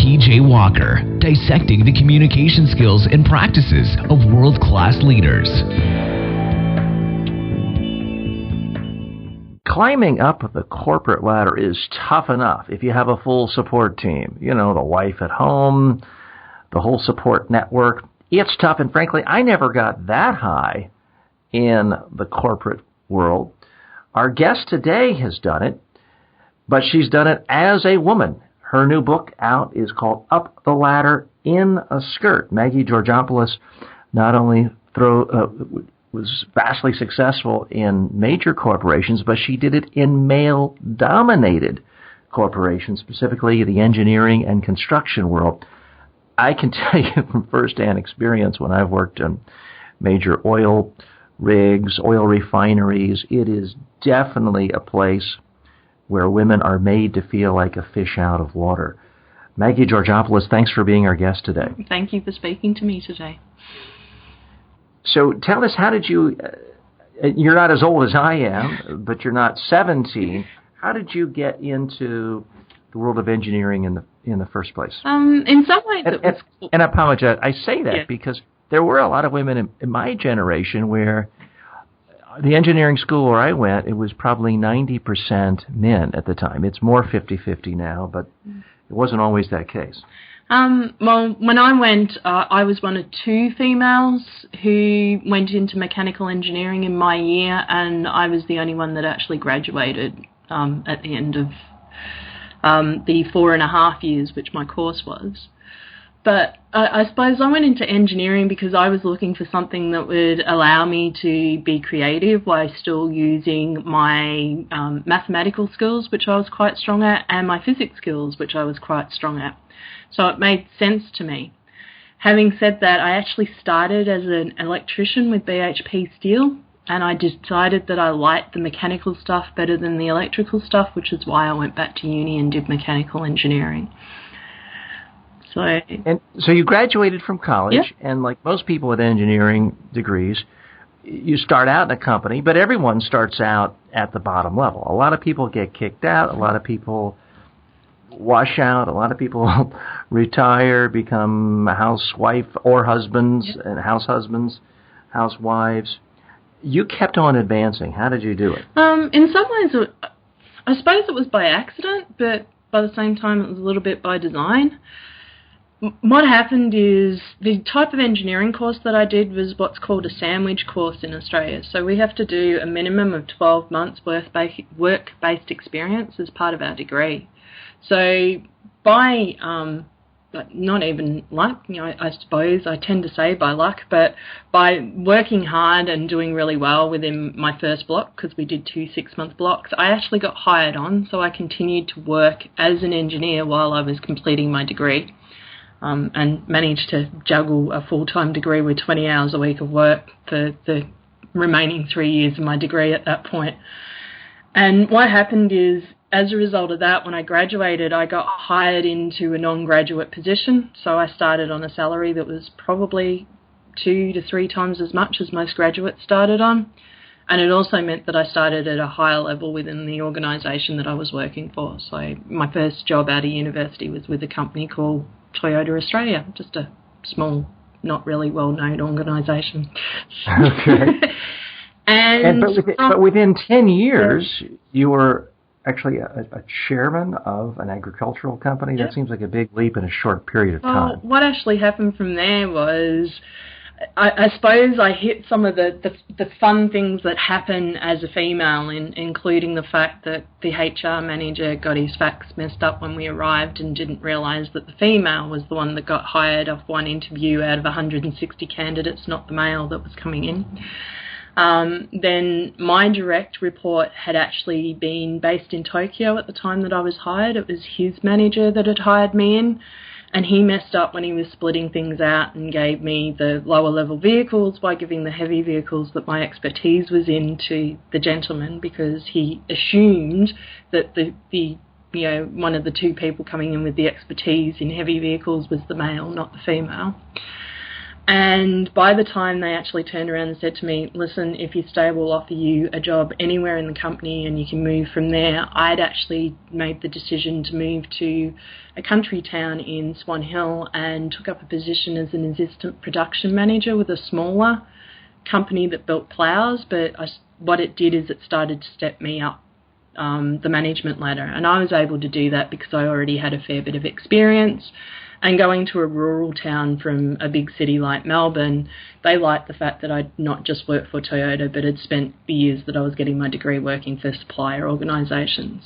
T.J. Walker, dissecting the communication skills and practices of world-class leaders. Climbing up the corporate ladder is tough enough if you have a full support team. You know, the wife at home, the whole support network. It's tough, and frankly, I never got that high in the corporate world. Our guest today has done it, but she's done it as a woman. Her new book out is called Up the Ladder in a Skirt. Maggie Georgopoulos not only was vastly successful in major corporations, but she did it in male-dominated corporations, specifically the engineering and construction world. I can tell you from firsthand experience when I've worked on major oil rigs, oil refineries, it is definitely a place where women are made to feel like a fish out of water. Maggie Georgopoulos, thanks for being our guest today. Thank you for speaking to me today. So tell us, how did you, you're not as old as I am, but you're not 17. How did you get into the world of engineering in the first place? In some ways and I apologize, I say that because there were a lot of women in my generation where the engineering school where I went, it was probably 90% men at the time. It's more 50-50 now, but it wasn't always that case. Well, when I went, I was one of two females who went into mechanical engineering in my year, and I was the only one that actually graduated at the end of the 4.5 years, which my course was. But I suppose I went into engineering because I was looking for something that would allow me to be creative while still using my mathematical skills, which I was quite strong at, and my physics skills, which I was quite strong at. So it made sense to me. Having said that, I actually started as an electrician with BHP Steel, and I decided that I liked the mechanical stuff better than the electrical stuff, which is why I went back to uni and did mechanical engineering. So you graduated from college, and like most people with engineering degrees, you start out in a company, but everyone starts out at the bottom level. A lot of people get kicked out, a lot of people wash out, a lot of people retire, become a housewife or husbands, and housewives. You kept on advancing. How did you do it? In some ways, I suppose it was by accident, but by the same time it was a little bit by design. What happened is the type of engineering course that I did was what's called a sandwich course in Australia. So we have to do a minimum of 12 months work-based experience as part of our degree. So by, not even luck, I suppose I tend to say by luck, but by working hard and doing really well within my first block, because we did 2 6-month blocks, I actually got hired on, so I continued to work as an engineer while I was completing my degree. And managed to juggle a full-time degree with 20 hours a week of work for the remaining 3 years of my degree at that point. And what happened is, as a result of that, when I graduated, I got hired into a non-graduate position. So I started on a salary that was probably 2 to 3 times as much as most graduates started on. And it also meant that I started at a higher level within the organisation that I was working for. So my first job out of university was with a company called Toyota Australia, just a small, not really well-known organisation. Okay. But within 10 years, you were actually a chairman of an agricultural company. That seems like a big leap in a short period of time. Well, what actually happened from there was, I suppose I hit some of the fun things that happen as a female, including the fact that the HR manager got his facts messed up when we arrived and didn't realise that the female was the one that got hired off one interview out of 160 candidates, not the male that was coming in. Then my direct report had actually been based in Tokyo at the time that I was hired. It was his manager that had hired me in. And he messed up when he was splitting things out and gave me the lower level vehicles by giving the heavy vehicles that my expertise was in to the gentleman, because he assumed that the one of the two people coming in with the expertise in heavy vehicles was the male, not the female. And by the time they actually turned around and said to me, listen, if you stay, we'll offer you a job anywhere in the company and you can move from there, I'd actually made the decision to move to a country town in Swan Hill and took up a position as an assistant production manager with a smaller company that built ploughs. But what it did is it started to step me up the management ladder. And I was able to do that because I already had a fair bit of experience. And going to a rural town from a big city like Melbourne, they liked the fact that I'd not just worked for Toyota, but had spent the years that I was getting my degree working for supplier organisations.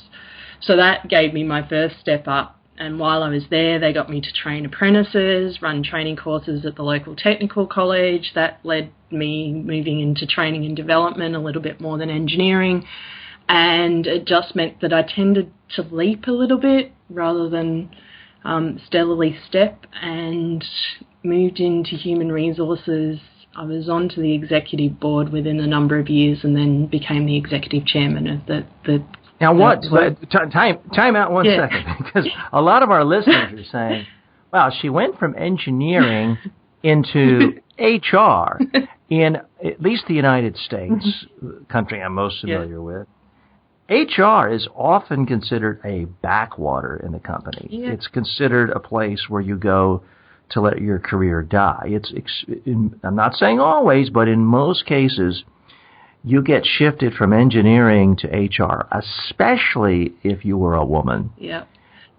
So that gave me my first step up. And while I was there, they got me to train apprentices, run training courses at the local technical college. That led me moving into training and development a little bit more than engineering. And it just meant that I tended to leap a little bit rather than steadily step, and moved into human resources. I was onto the executive board within a number of years and then became the executive chairman of the Now what? Time out one second, because a lot of our listeners are saying, wow, she went from engineering into HR in at least the United States, country I'm most familiar with. HR is often considered a backwater in the company. Yeah. It's considered a place where you go to let your career die. I'm not saying always, but in most cases, you get shifted from engineering to HR, especially if you were a woman. Yeah.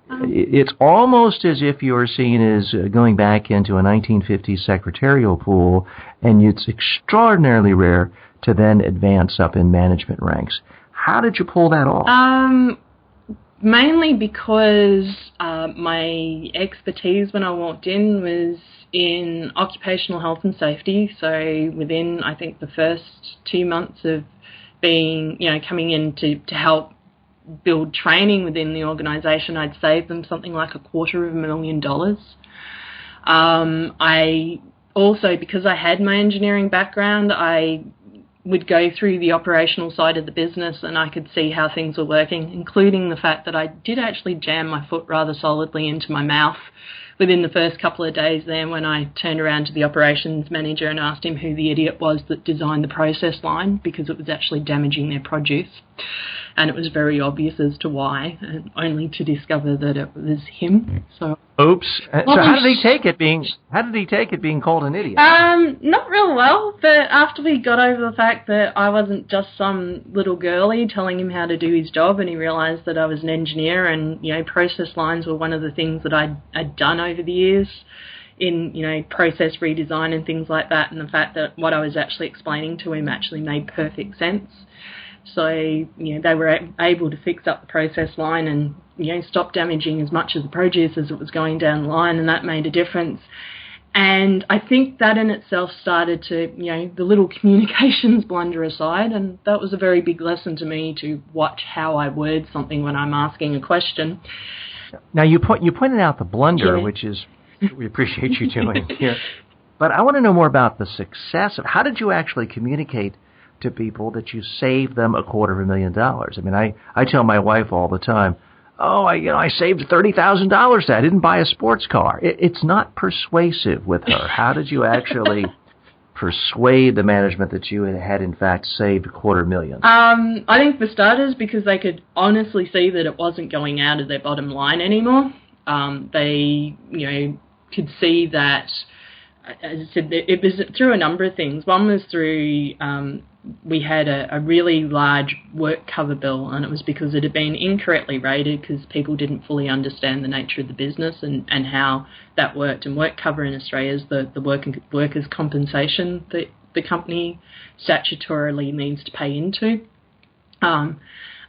It's almost as if you're seen as going back into a 1950s secretarial pool, and it's extraordinarily rare to then advance up in management ranks. How did you pull that off? Mainly because my expertise when I walked in was in occupational health and safety. So within, I think, the first 2 months of being, coming in to help build training within the organisation, I'd saved them something like $250,000. I also, because I had my engineering background, I would go through the operational side of the business and I could see how things were working, including the fact that I did actually jam my foot rather solidly into my mouth within the first couple of days there when I turned around to the operations manager and asked him who the idiot was that designed the process line, because it was actually damaging their produce. And it was very obvious as to why, and only to discover that it was him. So, oops. So how did he take it being called an idiot? Not real well, but after we got over the fact that I wasn't just some little girlie telling him how to do his job, and he realised that I was an engineer, and process lines were one of the things that I'd done over the years in process redesign and things like that, and the fact that what I was actually explaining to him actually made perfect sense. So, they were able to fix up the process line and, stop damaging as much of the produce as it was going down the line, and that made a difference. And I think that in itself started to, the little communications blunder aside, and that was a very big lesson to me, to watch how I word something when I'm asking a question. Now, you pointed out the blunder, which is, we appreciate you doing here, but I want to know more about the success of, how did you actually communicate to people that you saved them $250,000? I mean, I tell my wife all the time, I saved $30,000. I didn't buy a sports car. It's not persuasive with her. How did you actually persuade the management that you had in fact saved $250,000? I think for starters, because they could honestly see that it wasn't going out of their bottom line anymore. They, could see that, as I said, it was through a number of things. One was through, we had a really large work cover bill, and it was because it had been incorrectly rated because people didn't fully understand the nature of the business and how that worked. And work cover in Australia is the workers' compensation that the company statutorily needs to pay into.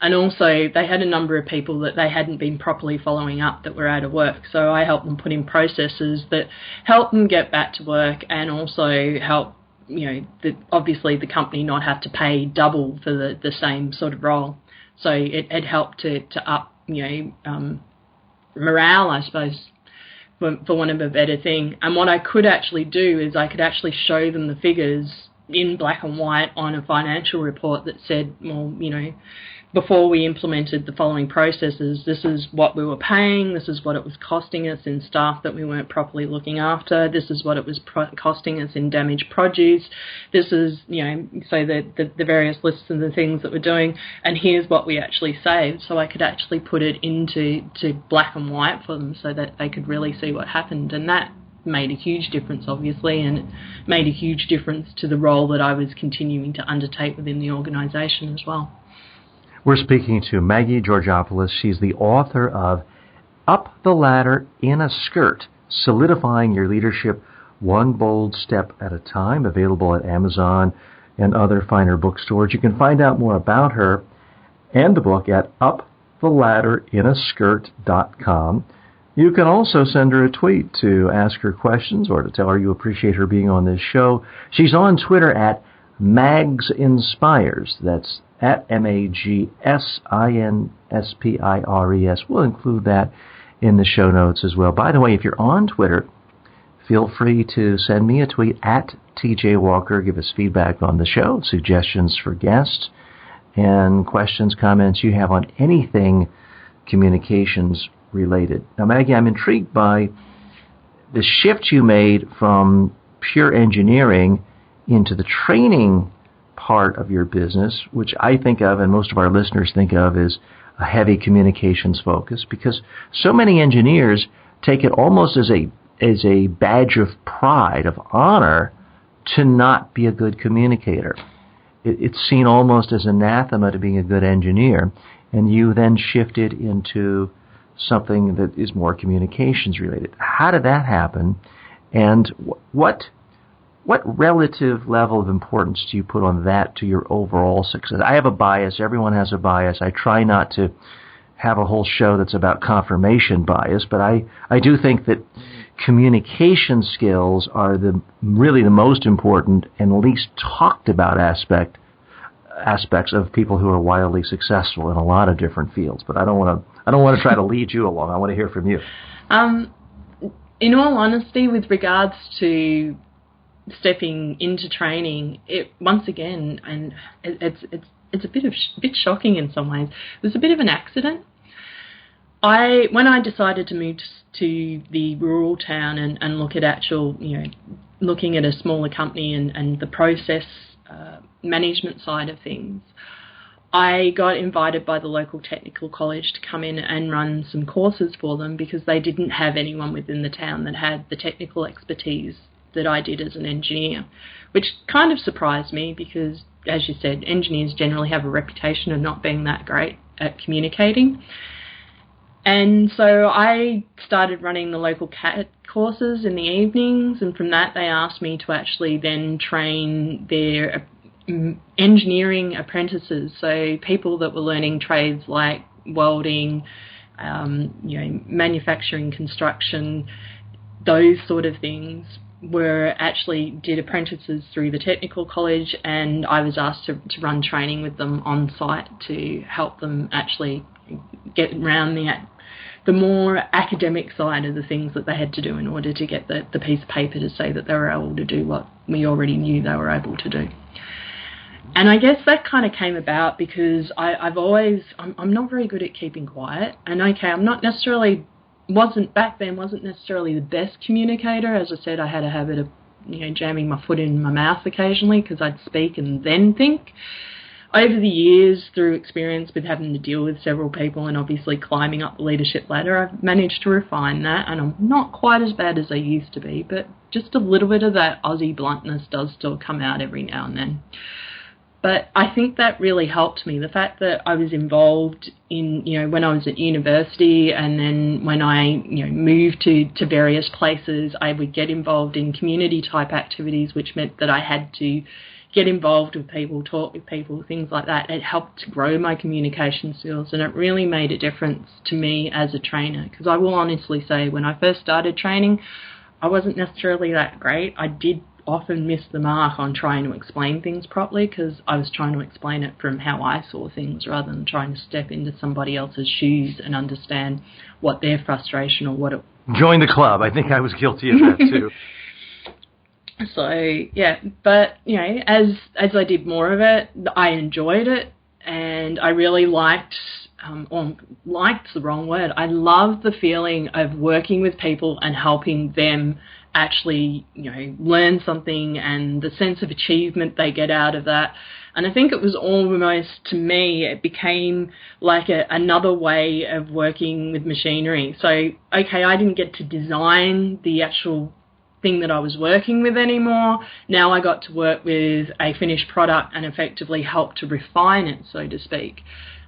And also, they had a number of people that they hadn't been properly following up that were out of work. So I helped them put in processes that helped them get back to work, and also help, obviously the company not have to pay double for the same sort of role. So it helped to up, morale, I suppose, for want of a better thing. And what I could actually do is I could actually show them the figures in black and white on a financial report that said, well, before we implemented the following processes, this is what we were paying, this is what it was costing us in staff that we weren't properly looking after, this is what it was costing us in damaged produce, this is, so the various lists and the things that we're doing, and here's what we actually saved. So I could actually put it into black and white for them so that they could really see what happened. And that made a huge difference, obviously, and it made a huge difference to the role that I was continuing to undertake within the organisation as well. We're speaking to Maggie Georgopoulos. She's the author of Up the Ladder in a Skirt, Solidifying Your Leadership One Bold Step at a Time, available at Amazon and other finer bookstores. You can find out more about her and the book at uptheladderinaskirt.com. You can also send her a tweet to ask her questions or to tell her you appreciate her being on this show. She's on Twitter at MagsInspires. That's at MagsInspires. We'll include that in the show notes as well. By the way, if you're on Twitter, feel free to send me a tweet at TJ Walker. Give us feedback on the show, suggestions for guests, and questions, comments you have on anything communications related. Now, Maggie, I'm intrigued by the shift you made from pure engineering into the training part of your business, which I think of, and most of our listeners think of, as a heavy communications focus, because so many engineers take it almost as a badge of pride, of honor, to not be a good communicator. It's seen almost as anathema to being a good engineer, and you then shifted into something that is more communications related. How did that happen, and what relative level of importance do you put on that to your overall success? I have a bias. Everyone has a bias. I try not to have a whole show that's about confirmation bias, but I do think that communication skills are really the most important and least talked about aspects of people who are wildly successful in a lot of different fields. But I don't want to try to lead you along. I want to hear from you. In all honesty, with regards to stepping into training, once again, and it's a bit shocking in some ways. It was a bit of an accident. When I decided to move to the rural town and look at looking at a smaller company and the process management side of things, I got invited by the local technical college to come in and run some courses for them because they didn't have anyone within the town that had the technical expertise that I did as an engineer, which kind of surprised me because, as you said, engineers generally have a reputation of not being that great at communicating. And so I started running the local CAT courses in the evenings, and from that they asked me to actually then train their engineering apprentices, so people that were learning trades like welding, manufacturing, construction, those sort of things, did apprentices through the technical college, and I was asked to run training with them on site to help them actually get around the more academic side of the things that they had to do in order to get the piece of paper to say that they were able to do what we already knew they were able to do. And I guess that kind of came about because I'm not very good at keeping quiet, and wasn't necessarily the best communicator. As I said, I had a habit of jamming my foot in my mouth occasionally because I'd speak and then think. Over the years, through experience with having to deal with several people and obviously climbing up the leadership ladder, I've managed to refine that, and I'm not quite as bad as I used to be, but just a little bit of that Aussie bluntness does still come out every now and then. But I think that really helped me. The fact that I was involved in, when I was at university, and then when I, moved to various places, I would get involved in community type activities, which meant that I had to get involved with people, talk with people, things like that. It helped to grow my communication skills, and it really made a difference to me as a trainer. Because I will honestly say, when I first started training, I wasn't necessarily that great. I did often miss the mark on trying to explain things properly because I was trying to explain it from how I saw things rather than trying to step into somebody else's shoes and understand what their frustration or what it... Join the club. I think I was guilty of that too. So, yeah, but, as I did more of it, I enjoyed it, and I really liked, or liked's the wrong word, I loved the feeling of working with people and helping them actually, learn something and the sense of achievement they get out of that. And I think it was almost, to me, it became like another way of working with machinery. So, okay, I didn't get to design the actual thing that I was working with anymore. Now I got to work with a finished product and effectively help to refine it, so to speak.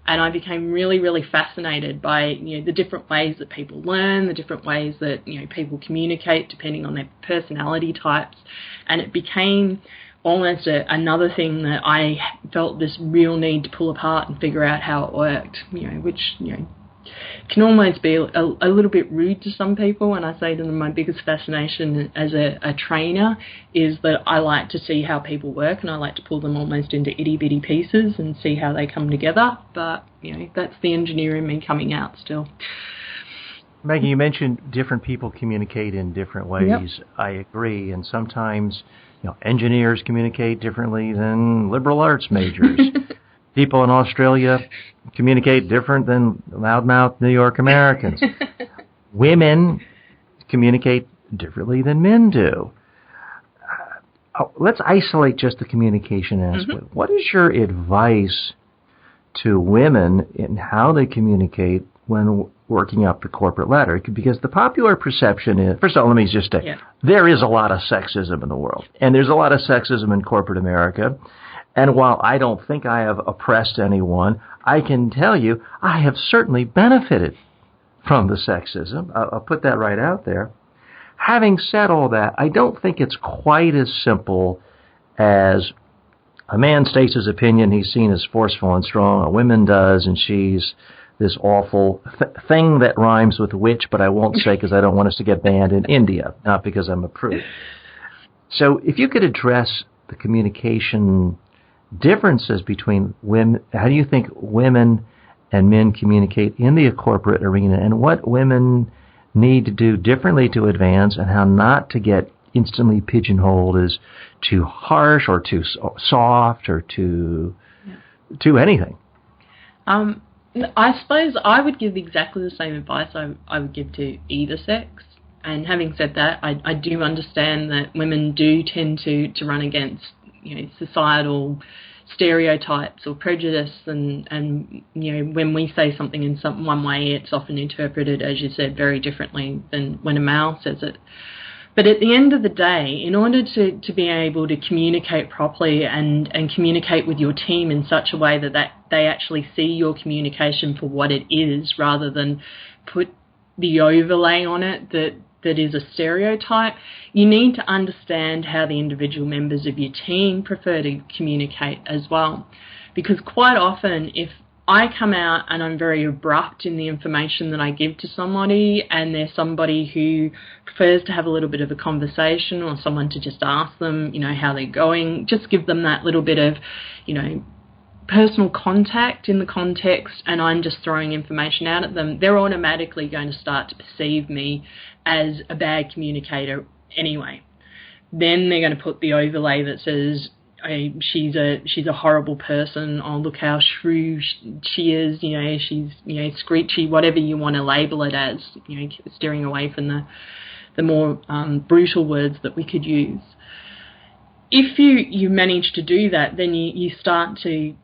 And I became really, really fascinated by, the different ways that people learn, the different ways that, people communicate depending on their personality types. And it became almost another thing that I felt this real need to pull apart and figure out how it worked, which, can almost be a little bit rude to some people. And I say to them, my biggest fascination as a trainer is that I like to see how people work, and I like to pull them almost into itty-bitty pieces and see how they come together. But, that's the engineer in me coming out still. Maggie, you mentioned different people communicate in different ways. Yep. I agree. And sometimes, engineers communicate differently than liberal arts majors. People in Australia communicate different than loudmouth New York Americans. Women communicate differently than men do. Let's isolate just the communication aspect. Mm-hmm. What is your advice to women in how they communicate when working up the corporate ladder? Because the popular perception is, first of all, let me just say, there is a lot of sexism in the world. And there's a lot of sexism in corporate America. And while I don't think I have oppressed anyone, I can tell you I have certainly benefited from the sexism. I'll put that right out there. Having said all that, I don't think it's quite as simple as a man states his opinion, he's seen as forceful and strong, a woman does, and she's this awful thing that rhymes with witch, but I won't say because I don't want us to get banned in India, not because I'm a prude. So if you could address the communication differences between women, how do you think women and men communicate in the corporate arena, and what women need to do differently to advance, and how not to get instantly pigeonholed as too harsh or too soft or too anything? I suppose I would give exactly the same advice I would give to either sex. And having said that, I do understand that women do tend to run against societal stereotypes or prejudice, and when we say something in one way, it's often interpreted, as you said, very differently than when a male says it. But at the end of the day, in order to be able to communicate properly and communicate with your team in such a way that they actually see your communication for what it is, rather than put the overlay on it that is a stereotype, you need to understand how the individual members of your team prefer to communicate as well. Because quite often, if I come out and I'm very abrupt in the information that I give to somebody, and there's somebody who prefers to have a little bit of a conversation, or someone to just ask them, how they're going, just give them that little bit of, personal contact in the context, and I'm just throwing information out at them, they're automatically going to start to perceive me as a bad communicator anyway. Then they're going to put the overlay that says, she's a horrible person, oh, look how shrew she is, she's screechy, whatever you want to label it as, steering away from the more brutal words that we could use. If you manage to do that, then you start to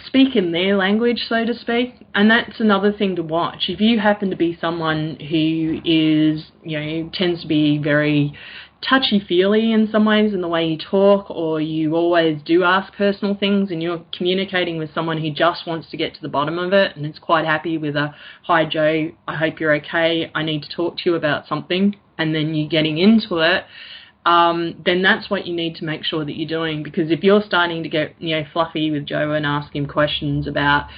speak in their language, so to speak, and that's another thing to watch. If you happen to be someone who is, tends to be very touchy-feely in some ways in the way you talk, or you always do ask personal things, and you're communicating with someone who just wants to get to the bottom of it and is quite happy with a, hi Joe, I hope you're okay, I need to talk to you about something, and then you're getting into it, then that's what you need to make sure that you're doing. Because if you're starting to get fluffy with Joe and ask him questions about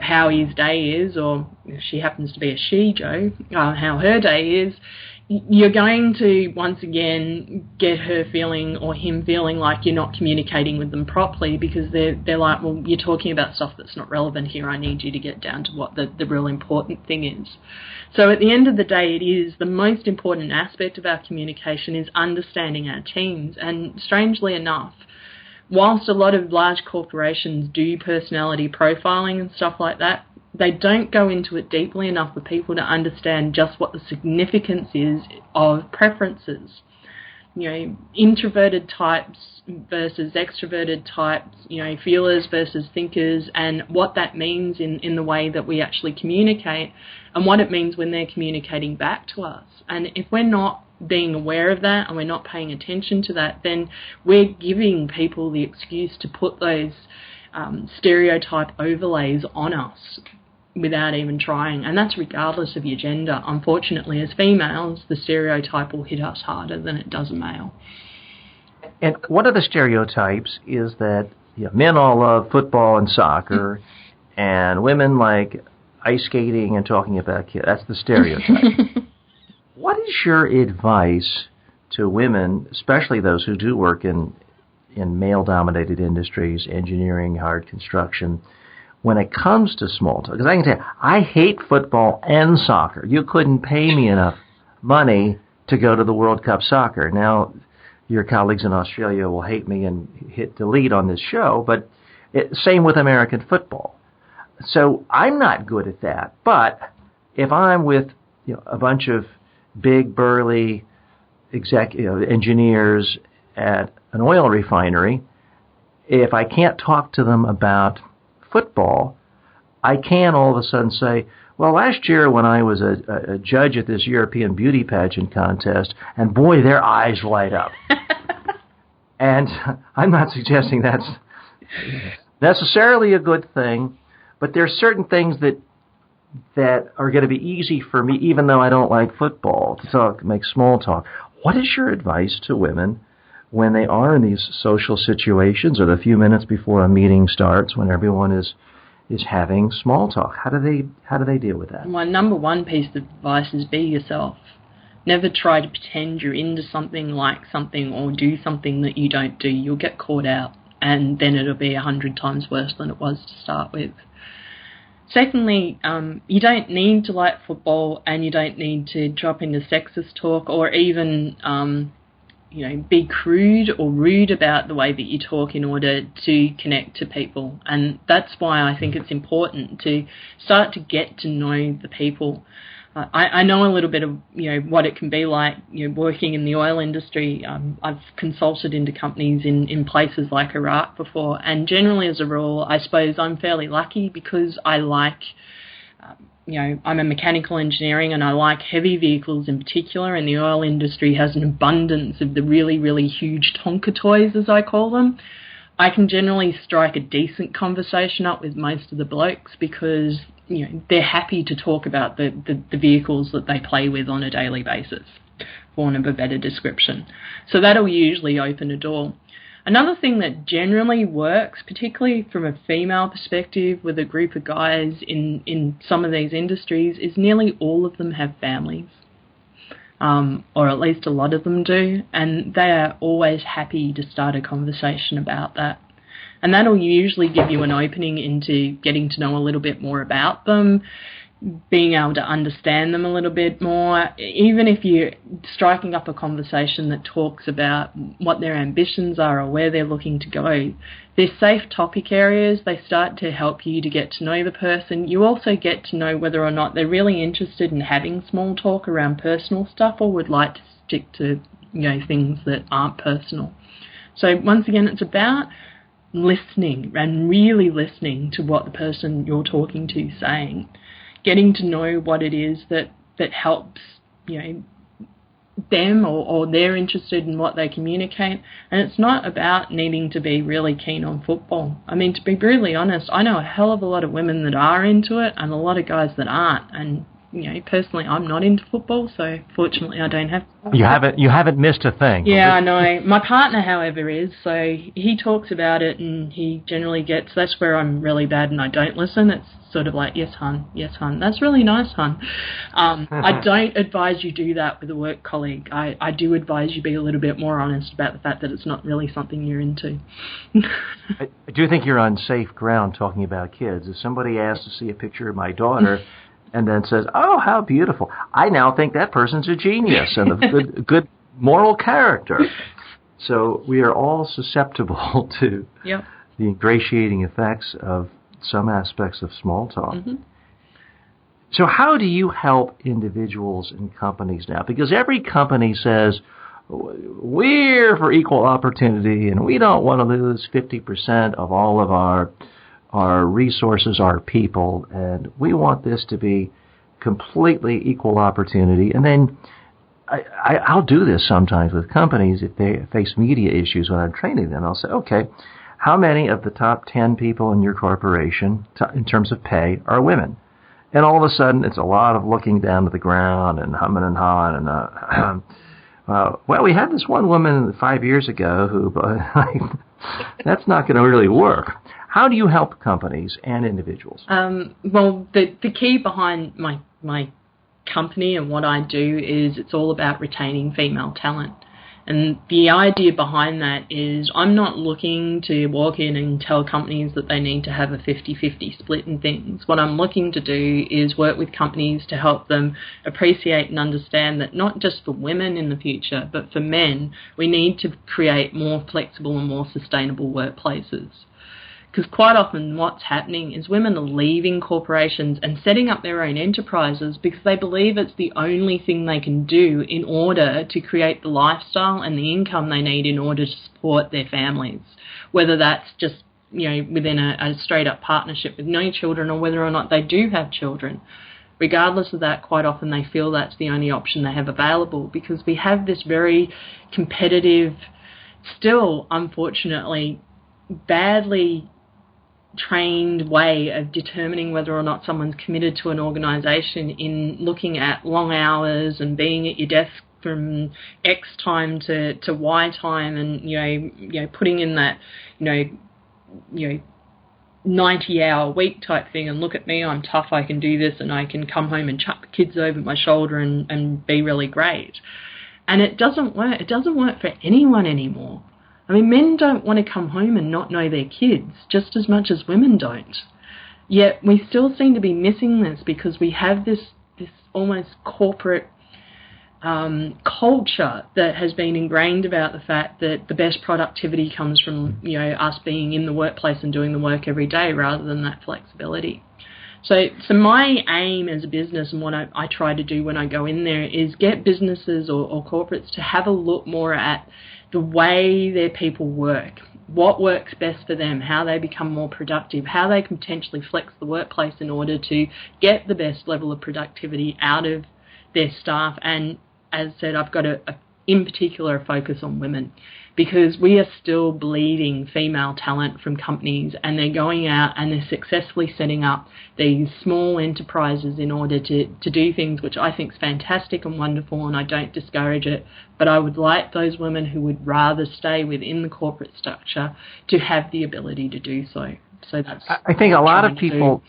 how his day is, or if she happens to be a she, Joe, how her day is, you're going to once again get her feeling or him feeling like you're not communicating with them properly, because they're like, well, you're talking about stuff that's not relevant here. I need you to get down to what the real important thing is. So at the end of the day, it is the most important aspect of our communication is understanding our teams. And strangely enough, whilst a lot of large corporations do personality profiling and stuff like that, they don't go into it deeply enough for people to understand just what the significance is of preferences. You know, introverted types versus extroverted types, you know, feelers versus thinkers, and what that means in the way that we actually communicate, and what it means when they're communicating back to us. And if we're not being aware of that and we're not paying attention to that, then we're giving people the excuse to put those stereotype overlays on us without even trying, and that's regardless of your gender. Unfortunately, as females, the stereotype will hit us harder than it does a male. And one of the stereotypes is that men all love football and soccer, and women like ice skating and talking about kids. That's the stereotype. What is your advice to women, especially those who do work in male-dominated industries, engineering, hard construction, when it comes to small talk? Because I can tell you, I hate football and soccer. You couldn't pay me enough money to go to the World Cup soccer. Now, your colleagues in Australia will hate me and hit delete on this show, but same with American football. So I'm not good at that. But if I'm with a bunch of big, burly engineers at an oil refinery, if I can't talk to them about football, I can all of a sudden say, well, last year when I was a judge at this European beauty pageant contest, and boy, their eyes light up. And I'm not suggesting that's necessarily a good thing, but there are certain things that are going to be easy for me, even though I don't like football, to make small talk. What is your advice to women when they are in these social situations, or the few minutes before a meeting starts, when everyone is having small talk? How do they deal with that? My number one piece of advice is be yourself. Never try to pretend you're into something, like something, or do something that you don't do. You'll get caught out, and then it'll be 100 times worse than it was to start with. Secondly, you don't need to like football, and you don't need to drop into sexist talk, or even be crude or rude about the way that you talk in order to connect to people. And that's why I think it's important to start to get to know the people. I know a little bit of what it can be like working in the oil industry. I've consulted into companies in places like Iraq before, and generally as a rule I suppose I'm fairly lucky because I like I'm a mechanical engineering, and I like heavy vehicles in particular, and the oil industry has an abundance of the really, really huge Tonka toys, as I call them. I can generally strike a decent conversation up with most of the blokes because they're happy to talk about the vehicles that they play with on a daily basis, for want of a better description. So that'll usually open a door. Another thing that generally works, particularly from a female perspective with a group of guys in some of these industries, is nearly all of them have families, or at least a lot of them do, and they are always happy to start a conversation about that. And that'll usually give you an opening into getting to know a little bit more about them, being able to understand them a little bit more. Even if you're striking up a conversation that talks about what their ambitions are or where they're looking to go, they're safe topic areas. They start to help you to get to know the person. You also get to know whether or not they're really interested in having small talk around personal stuff or would like to stick to things that aren't personal. So once again, it's about listening and really listening to what the person you're talking to is saying. Getting to know what it is that helps, them or they're interested in what they communicate. And it's not about needing to be really keen on football. I mean, to be brutally honest, I know a hell of a lot of women that are into it and a lot of guys that aren't. And personally, I'm not into football, so fortunately I don't have to. You haven't missed a thing. Yeah, I know. My partner, however, is, so he talks about it and he generally gets, that's where I'm really bad and I don't listen. It's sort of like, yes, hun, that's really nice, hun. I don't advise you do that with a work colleague. I do advise you be a little bit more honest about the fact that it's not really something you're into. I do think you're on safe ground talking about kids. If somebody asks to see a picture of my daughter and then says, oh, how beautiful, I now think that person's a genius and a good moral character. So we are all susceptible to Yep. the ingratiating effects of some aspects of small talk. Mm-hmm. So how do you help individuals and companies now? Because every company says, we're for equal opportunity and we don't want to lose 50% of all of our resources, our people, and we want this to be completely equal opportunity. And then I'll do this sometimes with companies if they face media issues when I'm training them. I'll say, okay, how many of the top 10 people in your corporation, in terms of pay, are women? And all of a sudden, it's a lot of looking down to the ground and humming and hawing. And well, we had this one woman 5 years ago who, that's not going to really work. How do you help companies and individuals? Well, the key behind my company and what I do is it's all about retaining female talent. And the idea behind that is I'm not looking to walk in and tell companies that they need to have a 50-50 split in things. What I'm looking to do is work with companies to help them appreciate and understand that not just for women in the future, but for men, we need to create more flexible and more sustainable workplaces. Because quite often what's happening is women are leaving corporations and setting up their own enterprises because they believe it's the only thing they can do in order to create the lifestyle and the income they need in order to support their families. Whether that's just, within a straight-up partnership with no children or whether or not they do have children. Regardless of that, quite often they feel that's the only option they have available because we have this very competitive, still, unfortunately, badly trained way of determining whether or not someone's committed to an organisation in looking at long hours and being at your desk from X time to Y time and putting in that 90-hour week type thing and look at me, I'm tough, I can do this and I can come home and chuck the kids over my shoulder and be really great. And it doesn't work. It doesn't work for anyone anymore. I mean, men don't want to come home and not know their kids just as much as women don't. Yet we still seem to be missing this because we have this almost corporate culture that has been ingrained about the fact that the best productivity comes from, us being in the workplace and doing the work every day rather than that flexibility. So my aim as a business and what I try to do when I go in there is get businesses or corporates to have a look more at the way their people work, what works best for them, how they become more productive, how they can potentially flex the workplace in order to get the best level of productivity out of their staff. And as I said, I've got in particular a focus on women because we are still bleeding female talent from companies and they're going out and they're successfully setting up these small enterprises in order to do things which I think is fantastic and wonderful, and I don't discourage it, but I would like those women who would rather stay within the corporate structure to have the ability to do so. So that's I think a lot of people,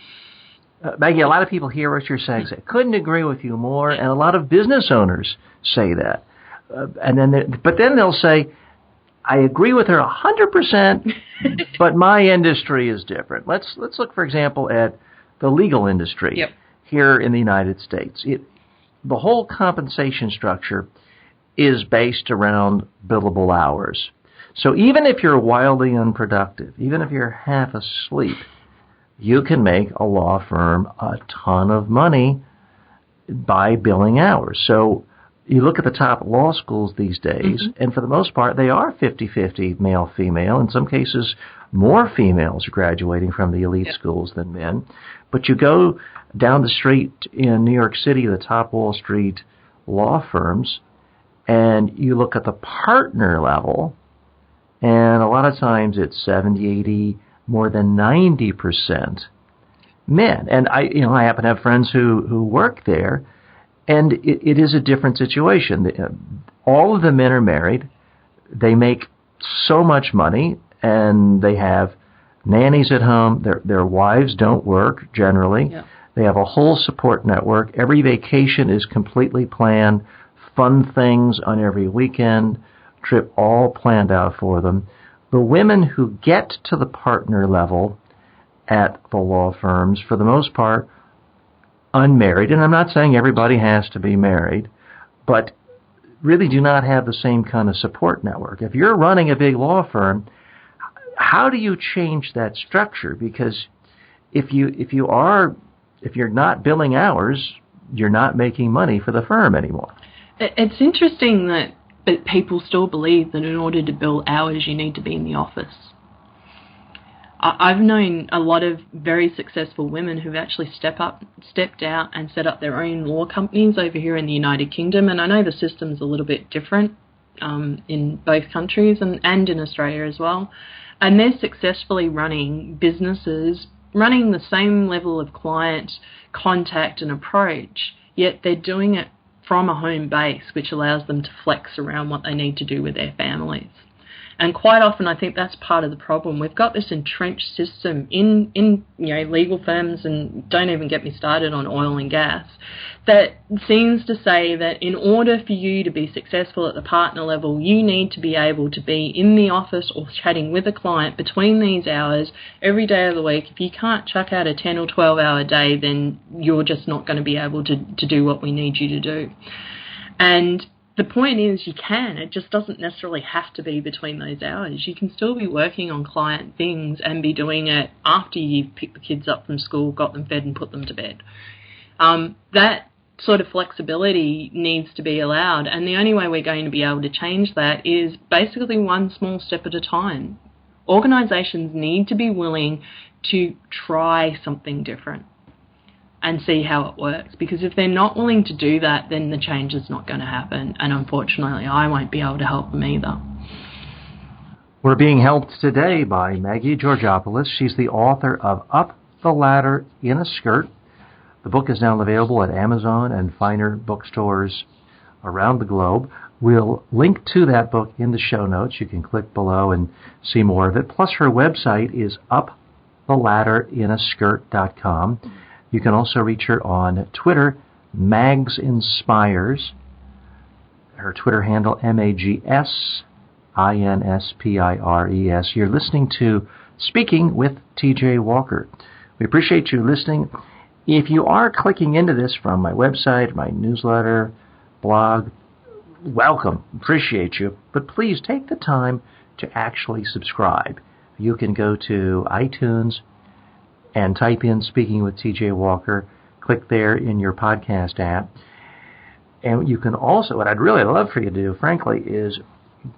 Maggie, a lot of people hear what you're saying, say, couldn't agree with you more, and a lot of business owners say that. But then they'll say, I agree with her 100%, but my industry is different. Let's look, for example, at the legal industry here in the United States. The whole compensation structure is based around billable hours. So even if you're wildly unproductive, even if you're half asleep, you can make a law firm a ton of money by billing hours. So you look at the top law schools these days, and for the most part, they are 50-50 male-female. In some cases, more females are graduating from the elite schools than men. But you go down the street in New York City, the top Wall Street law firms, and you look at the partner level, and a lot of times it's 70, 80, more than 90% men. And I happen to have friends who work there, and it is a different situation. All of the men are married. They make so much money, and they have nannies at home. Their wives don't work, generally. Yeah. They have a whole support network. Every vacation is completely planned. Fun things on every weekend, trip all planned out for them. The women who get to the partner level at the law firms, for the most part, unmarried, and I'm not saying everybody has to be married, but really do not have the same kind of support network. If you're running a big law firm, how do you change that structure? Because if you're not billing hours, you're not making money for the firm anymore. It's interesting that people still believe that in order to bill hours, you need to be in the office. I've known a lot of very successful women who've actually stepped out and set up their own law companies over here in the United Kingdom, and I know the system's a little bit different in both countries and in Australia as well, and they're successfully running businesses, running the same level of client contact and approach, yet they're doing it from a home base, which allows them to flex around what they need to do with their families. And quite often, I think that's part of the problem. We've got this entrenched system in legal firms, and don't even get me started on oil and gas, that seems to say that in order for you to be successful at the partner level, you need to be able to be in the office or chatting with a client between these hours every day of the week. If you can't chuck out a 10 or 12-hour day, then you're just not going to be able to do what we need you to do. And the point is you can. It just doesn't necessarily have to be between those hours. You can still be working on client things and be doing it after you've picked the kids up from school, got them fed and put them to bed. That sort of flexibility needs to be allowed, and the only way we're going to be able to change that is basically one small step at a time. Organisations need to be willing to try something different and see how it works, because if they're not willing to do that, then the change is not going to happen, and unfortunately I won't be able to help them either. We're being helped today by Maggie Georgopoulos. She's the author of Up the Ladder in a Skirt. The book is now available at Amazon and finer bookstores around the globe. We'll link to that book in the show notes. You can click below and see more of it. Plus, her website is uptheladderinaskirt.com. You can also reach her on Twitter, Mags Inspires. Her Twitter handle, MAGSINSPIRES. You're listening to Speaking with TJ Walker. We appreciate you listening. If you are clicking into this from my website, my newsletter, blog, welcome. Appreciate you. But please take the time to actually subscribe. You can go to iTunes and type in Speaking with TJ Walker. Click there in your podcast app. And you can also, what I'd really love for you to do, frankly, is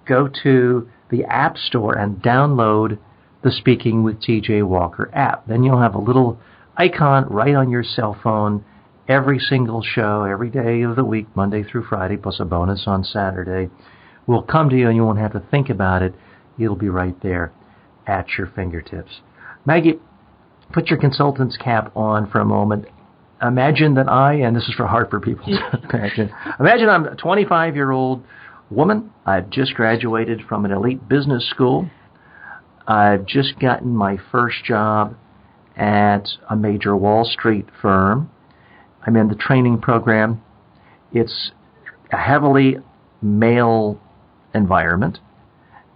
go to the App Store and download the Speaking with TJ Walker app. Then you'll have a little icon right on your cell phone. Every single show, every day of the week, Monday through Friday, plus a bonus on Saturday, will come to you, and you won't have to think about it. It'll be right there at your fingertips. Maggie, put your consultant's cap on for a moment. Imagine that and this is for Hartford people to imagine I'm a 25-year-old woman. I've just graduated from an elite business school. I've just gotten my first job at a major Wall Street firm. I'm in the training program. It's a heavily male environment.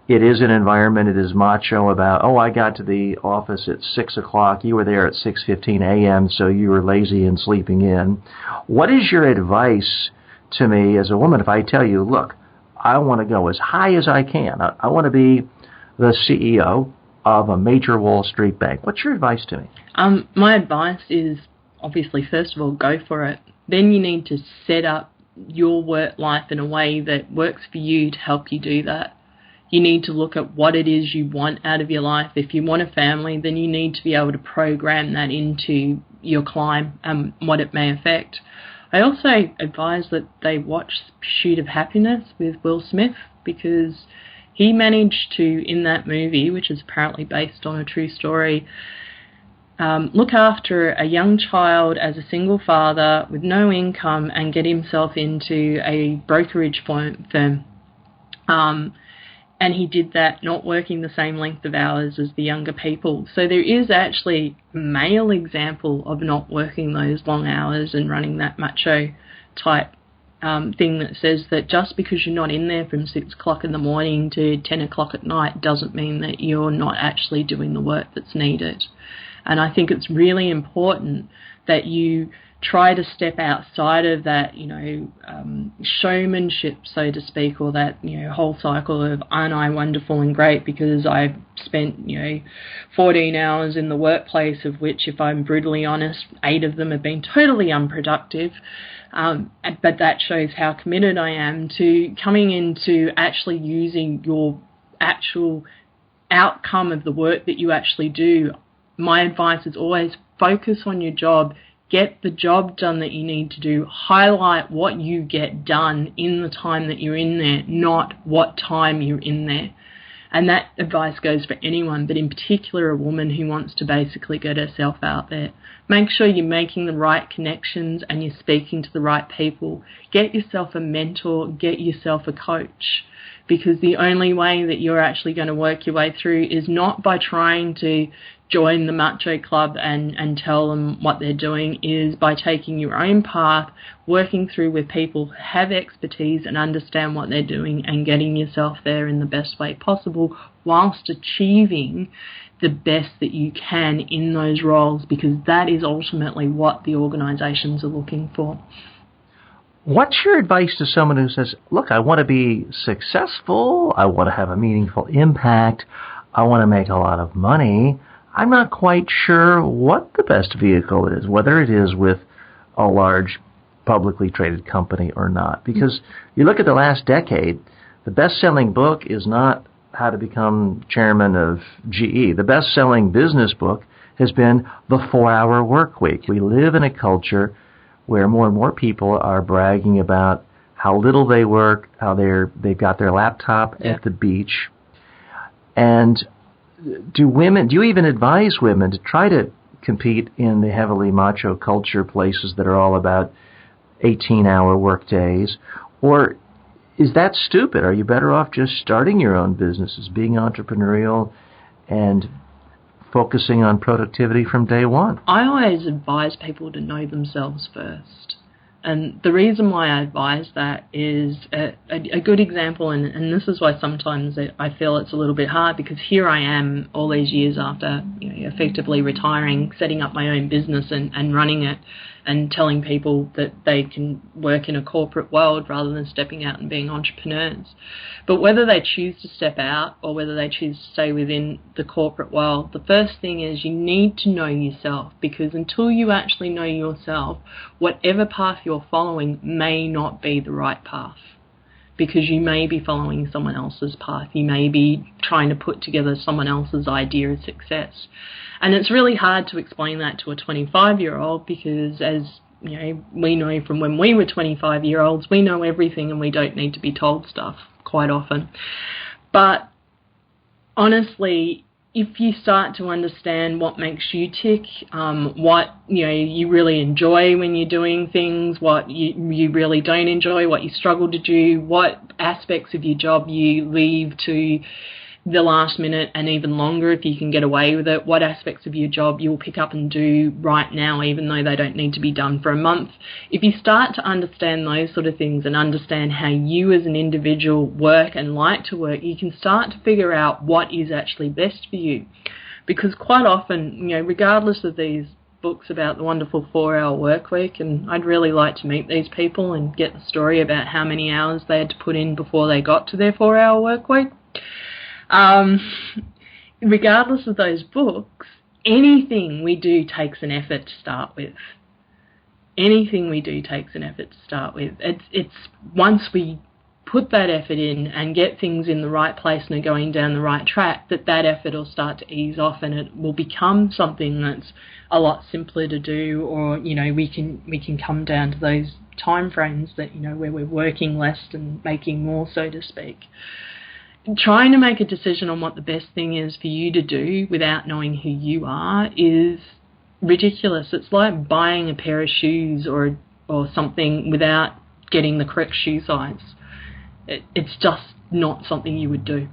It is an environment, it is macho about, I got to the office at 6 o'clock, you were there at 6:15 a.m., so you were lazy and sleeping in. What is your advice to me as a woman if I tell you, look, I want to go as high as I can. I want to be the CEO of a major Wall Street bank. What's your advice to me? My advice is, obviously, first of all, go for it. Then you need to set up your work life in a way that works for you to help you do that. You need to look at what it is you want out of your life. If you want a family, then you need to be able to program that into your climb and what it may affect. I also advise that they watch Pursuit of Happiness with Will Smith, because he managed to, in that movie, which is apparently based on a true story, look after a young child as a single father with no income and get himself into a brokerage firm. And he did that not working the same length of hours as the younger people. So there is actually a male example of not working those long hours and running that macho type thing that says that just because you're not in there from 6 o'clock in the morning to 10 o'clock at night doesn't mean that you're not actually doing the work that's needed. And I think it's really important that you try to step outside of that, showmanship, so to speak, or that, whole cycle of aren't I wonderful and great because I've spent, 14 hours in the workplace, of which, if I'm brutally honest, 8 of them have been totally unproductive. But that shows how committed I am to coming into actually using your actual outcome of the work that you actually do. My advice is always focus on your job. Get the job done that you need to do. Highlight what you get done in the time that you're in there, not what time you're in there. And that advice goes for anyone, but in particular a woman who wants to basically get herself out there. Make sure you're making the right connections and you're speaking to the right people. Get yourself a mentor, get yourself a coach, because the only way that you're actually going to work your way through is not by trying to join the macho club and tell them what they're doing, is by taking your own path, working through with people who have expertise and understand what they're doing, and getting yourself there in the best way possible whilst achieving the best that you can in those roles, because that is ultimately what the organisations are looking for. What's your advice to someone who says, look, I want to be successful, I want to have a meaningful impact, I want to make a lot of money, I'm not quite sure what the best vehicle is, whether it is with a large publicly traded company or not? Because you look at the last decade, the best-selling book is not how to become chairman of GE. The best-selling business book has been The 4-Hour Work Week. We live in a culture where more and more people are bragging about how little they work, how they've got their laptop at the beach. And do you even advise women to try to compete in the heavily macho culture places that are all about 18-hour work days? Or is that stupid? Are you better off just starting your own businesses, being entrepreneurial, and focusing on productivity from day one? I always advise people to know themselves first. And the reason why I advise that is a good example, and this is why sometimes I feel it's a little bit hard, because here I am all these years after effectively retiring, setting up my own business and running it, and telling people that they can work in a corporate world rather than stepping out and being entrepreneurs. But whether they choose to step out or whether they choose to stay within the corporate world, the first thing is you need to know yourself, because until you actually know yourself, whatever path you're following may not be the right path, because you may be following someone else's path. You may be trying to put together someone else's idea of success. And it's really hard to explain that to a 25-year-old, because as we know from when we were 25-year-olds, we know everything and we don't need to be told stuff quite often. But honestly, if you start to understand what makes you tick, what you really enjoy when you're doing things, what you really don't enjoy, what you struggle to do, what aspects of your job you leave to the last minute and even longer if you can get away with it, what aspects of your job you'll pick up and do right now even though they don't need to be done for a month. If you start to understand those sort of things and understand how you as an individual work and like to work, you can start to figure out what is actually best for you. Because quite often, regardless of these books about the wonderful 4-hour work week, and I'd really like to meet these people and get the story about how many hours they had to put in before they got to their 4-hour work week. Regardless of those books, anything we do takes an effort to start with. Anything we do takes an effort to start with. It's once we put that effort in and get things in the right place and are going down the right track, that effort will start to ease off and it will become something that's a lot simpler to do, or we can come down to those time frames that where we're working less and making more, so to speak. Trying to make a decision on what the best thing is for you to do without knowing who you are is ridiculous. It's like buying a pair of shoes or something without getting the correct shoe size. It's just not something you would do.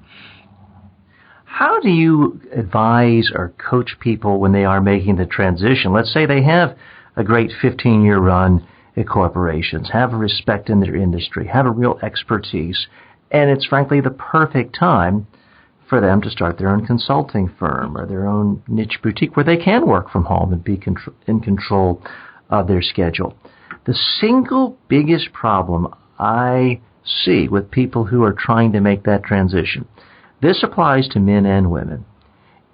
How do you advise or coach people when they are making the transition? Let's say they have a great 15-year run at corporations, have a respect in their industry, have a real expertise, and it's frankly the perfect time for them to start their own consulting firm or their own niche boutique where they can work from home and be in control of their schedule. The single biggest problem I see with people who are trying to make that transition, this applies to men and women,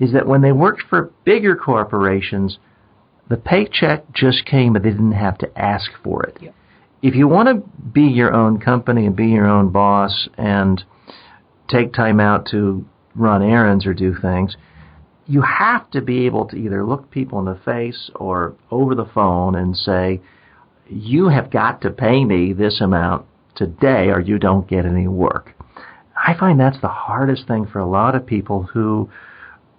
is that when they worked for bigger corporations, the paycheck just came, but they didn't have to ask for it. Yep. If you want to be your own company and be your own boss and take time out to run errands or do things, you have to be able to either look people in the face or over the phone and say, you have got to pay me this amount today or you don't get any work. I find that's the hardest thing for a lot of people who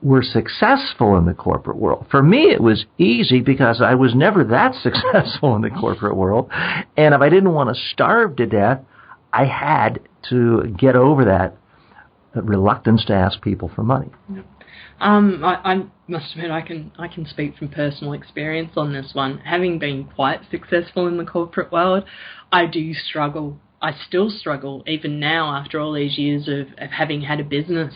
were successful in the corporate world. For me, it was easy because I was never that successful in the corporate world. And if I didn't want to starve to death, I had to get over that reluctance to ask people for money. Yep. I must admit I can speak from personal experience on this one. Having been quite successful in the corporate world, I do struggle. I still struggle even now after all these years of having had a business.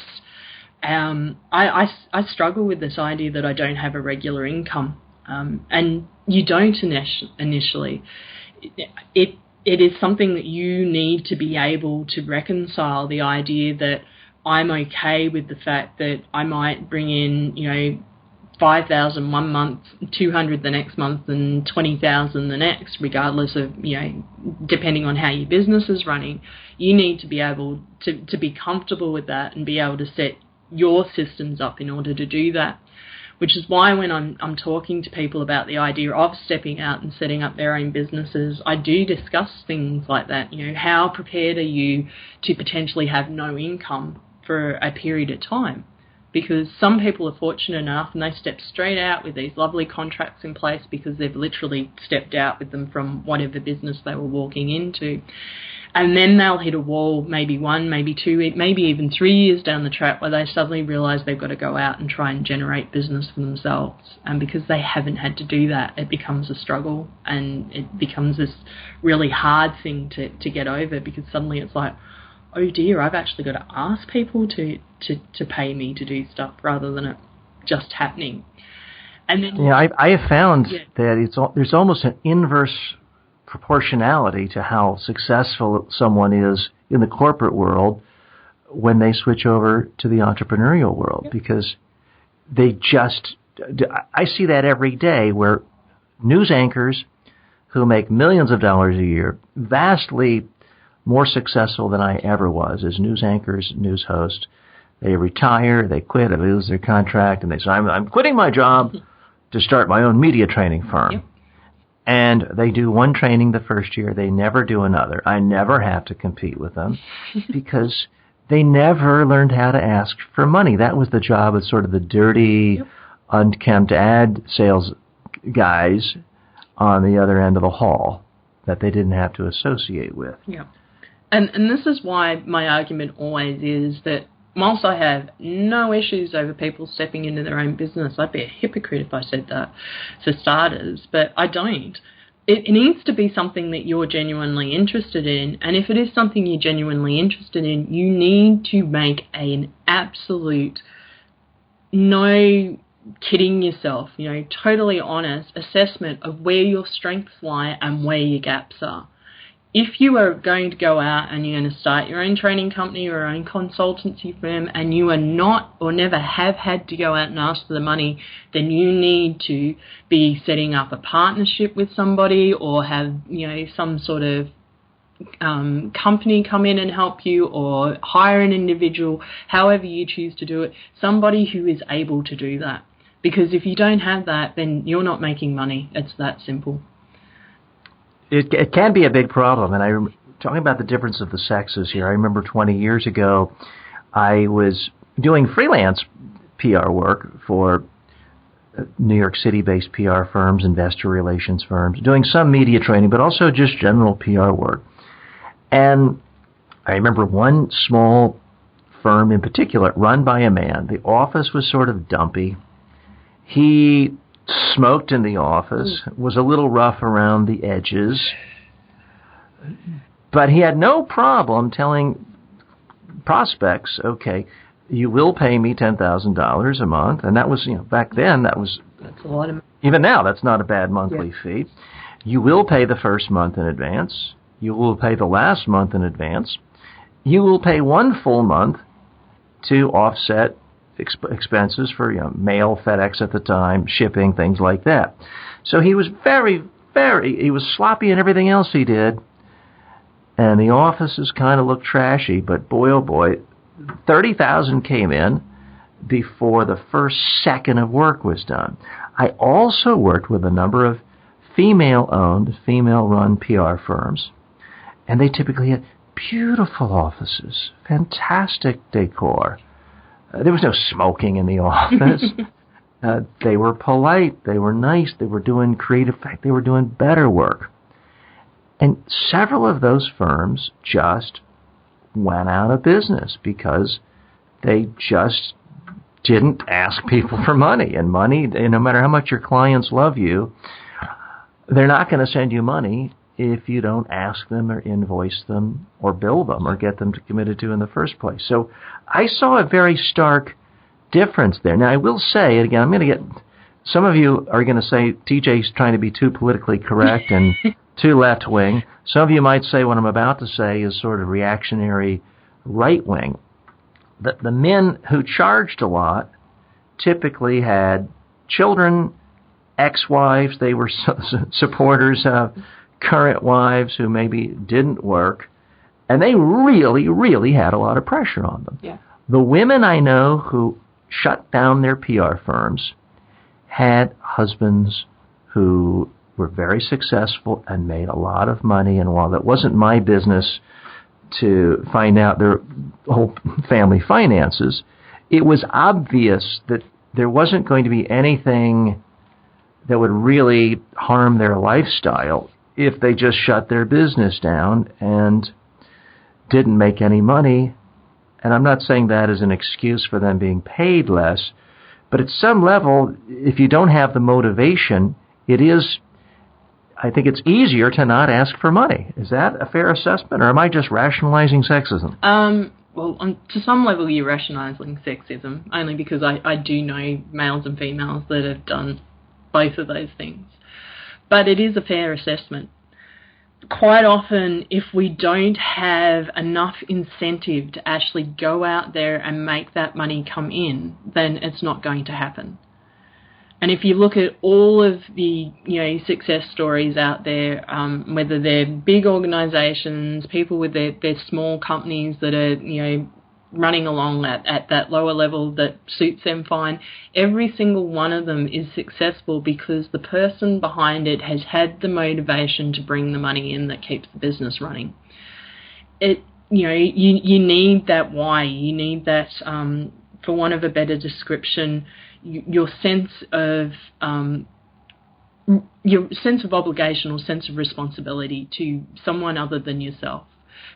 I struggle with this idea that I don't have a regular income, and you don't initially. It is something that you need to be able to reconcile, the idea that I'm okay with the fact that I might bring in, 5,000 one month, 200 the next month, and 20,000 the next, regardless of, depending on how your business is running. You need to be able to be comfortable with that and be able to set your systems up in order to do that. Which is why when I'm talking to people about the idea of stepping out and setting up their own businesses, I do discuss things like that. How prepared are you to potentially have no income for a period of time? Because some people are fortunate enough and they step straight out with these lovely contracts in place because they've literally stepped out with them from whatever business they were walking into. And then they'll hit a wall maybe 1, maybe 2, maybe even 3 years down the track where they suddenly realise they've got to go out and try and generate business for themselves. And because they haven't had to do that, it becomes a struggle and it becomes this really hard thing to get over, because suddenly it's like, oh dear, I've actually got to ask people to pay me to do stuff rather than it just happening. And then I have found that there's almost an inverse proportionality to how successful someone is in the corporate world when they switch over to the entrepreneurial world, because they just, I see that every day where news anchors who make millions of dollars a year, vastly more successful than I ever was as news anchors, news hosts, they retire, they quit, they lose their contract, and they say, I'm quitting my job to start my own media training firm. Yep. And they do one training the first year. They never do another. I never have to compete with them because they never learned how to ask for money. That was the job of sort of the dirty, unkempt ad sales guys on the other end of the hall that they didn't have to associate with. Yeah. And this is why my argument always is that whilst I have no issues over people stepping into their own business, I'd be a hypocrite if I said that, for starters, but I don't. It needs to be something that you're genuinely interested in, and if it is something you're genuinely interested in, you need to make an absolute, no kidding yourself, totally honest assessment of where your strengths lie and where your gaps are. If you are going to go out and you're going to start your own training company or your own consultancy firm and you are not or never have had to go out and ask for the money, then you need to be setting up a partnership with somebody or have, some sort of company come in and help you, or hire an individual, however you choose to do it, somebody who is able to do that. Because if you don't have that, then you're not making money. It's that simple. It can be a big problem, and I'm talking about the difference of the sexes here. I remember 20 years ago, I was doing freelance PR work for New York City-based PR firms, investor relations firms, doing some media training, but also just general PR work. And I remember one small firm in particular, run by a man. The office was sort of dumpy. He smoked in the office, was a little rough around the edges, but he had no problem telling prospects, okay, you will pay me $10,000 a month, and that was, back then, that's a lot of Even now, that's not a bad monthly fee. You will pay the first month in advance. You will pay the last month in advance. You will pay one full month to offset expenses for mail, FedEx at the time, shipping, things like that. So he was he was sloppy in everything else he did. And the offices kind of looked trashy, but boy, oh boy, $30,000 came in before the first second of work was done. I also worked with a number of female-owned, female-run PR firms, and they typically had beautiful offices, fantastic decor. There was no smoking in the office. They were polite, they were nice, they were doing creative, in fact, they were doing better work. And several of those firms just went out of business because they just didn't ask people for money. And money, no matter how much your clients love you, they're not going to send you money if you don't ask them or invoice them or bill them or get them committed to in the first place. So I saw a very stark difference there. Now, I will say, and again, I'm going to get, some of you are going to say TJ's trying to be too politically correct and too left-wing. Some of you might say what I'm about to say is sort of reactionary right-wing. The men who charged a lot typically had children, ex-wives. They were supporters of current wives who maybe didn't work, and they really, really had a lot of pressure on them. Yeah. The women I know who shut down their PR firms had husbands who were very successful and made a lot of money, and while it wasn't my business to find out their whole family finances, it was obvious that there wasn't going to be anything that would really harm their lifestyle if they just shut their business down and didn't make any money. And I'm not saying that as an excuse for them being paid less, but at some level, if you don't have the motivation, I think it's easier to not ask for money. Is that a fair assessment, or am I just rationalizing sexism? Well, to some level, you're rationalizing sexism, only because I do know males and females that have done both of those things. But it is a fair assessment. Quite often, if we don't have enough incentive to actually go out there and make that money come in, then it's not going to happen. And if you look at all of the success stories out there, whether they're big organisations, people with their small companies that are running along at that lower level that suits them fine, every single one of them is successful because the person behind it has had the motivation to bring the money in that keeps the business running. You need that why. You need that, for want of a better description, your sense of obligation or sense of responsibility to someone other than yourself.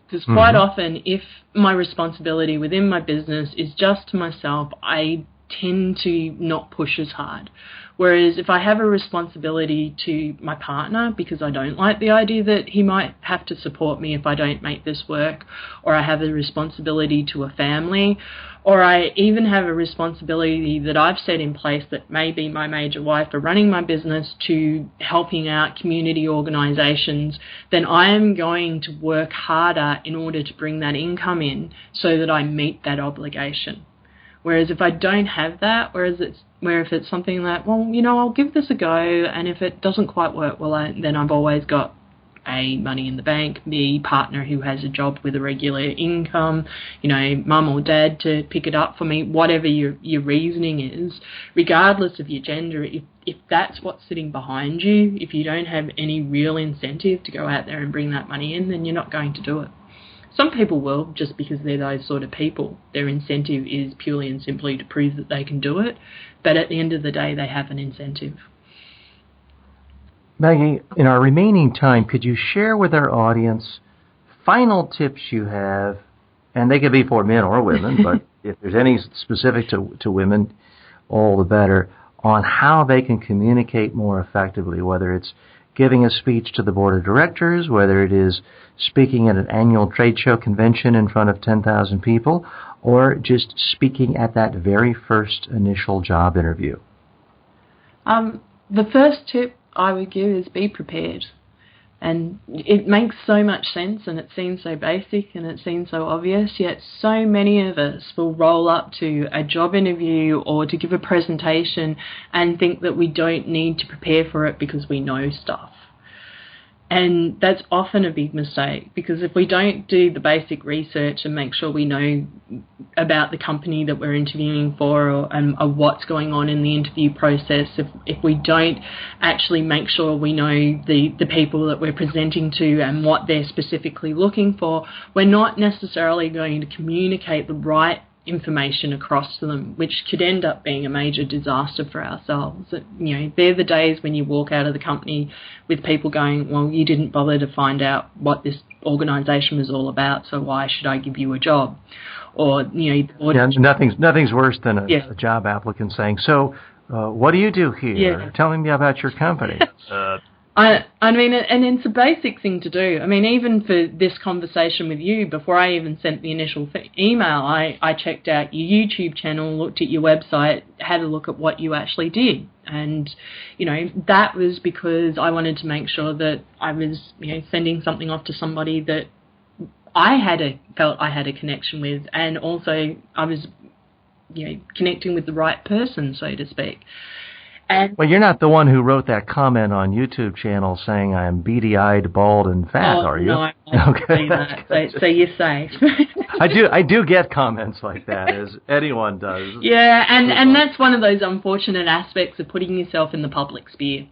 Because quite often, if my responsibility within my business is just to myself, I tend to not push as hard. Whereas if I have a responsibility to my partner, because I don't like the idea that he might have to support me if I don't make this work, or I have a responsibility to a family, or I even have a responsibility that I've set in place that may be my major wife for running my business to helping out community organisations, then I am going to work harder in order to bring that income in so that I meet that obligation. Whereas if I don't have that, if it's something that, I'll give this a go, and if it doesn't quite work, then I've always got A, money in the bank, B, partner who has a job with a regular income, mum or dad to pick it up for me, whatever your reasoning is, regardless of your gender, if that's what's sitting behind you, if you don't have any real incentive to go out there and bring that money in, then you're not going to do it. Some people will, just because they're those sort of people. Their incentive is purely and simply to prove that they can do it, but at the end of the day, they have an incentive. Maggie, in our remaining time, could you share with our audience final tips you have, and they could be for men or women, but if there's any specific to women, all the better, on how they can communicate more effectively, whether it's giving a speech to the board of directors, whether it is speaking at an annual trade show convention in front of 10,000 people, or just speaking at that very first initial job interview? the first tip I would give is be prepared. And it makes so much sense, and it seems so basic, and it seems so obvious, yet so many of us will roll up to a job interview or to give a presentation and think that we don't need to prepare for it because we know stuff. And that's often a big mistake, because if we don't do the basic research and make sure we know about the company that we're interviewing for, or what's going on in the interview process, if we don't actually make sure we know the people that we're presenting to and what they're specifically looking for, we're not necessarily going to communicate the right information across to them, which could end up being a major disaster for ourselves. They're the days when you walk out of the company with people going, well, you didn't bother to find out what this organisation was all about, so why should I give you a job? Or nothing's worse than a job applicant saying, so what do you do here? Yeah. Telling me about your company. I mean, and it's a basic thing to do. I mean, even for this conversation with you, before I even sent the initial email, I checked out your YouTube channel, looked at your website, had a look at what you actually did. And, that was because I wanted to make sure that I was, sending something off to somebody that I felt I had a connection with, and also I was, connecting with the right person, so to speak. Well, you're not the one who wrote that comment on YouTube channel saying I'm beady-eyed, bald, and fat, are you? No, I don't see that. So you're safe. I do get comments like that, as anyone does. Yeah, and that's one of those unfortunate aspects of putting yourself in the public sphere.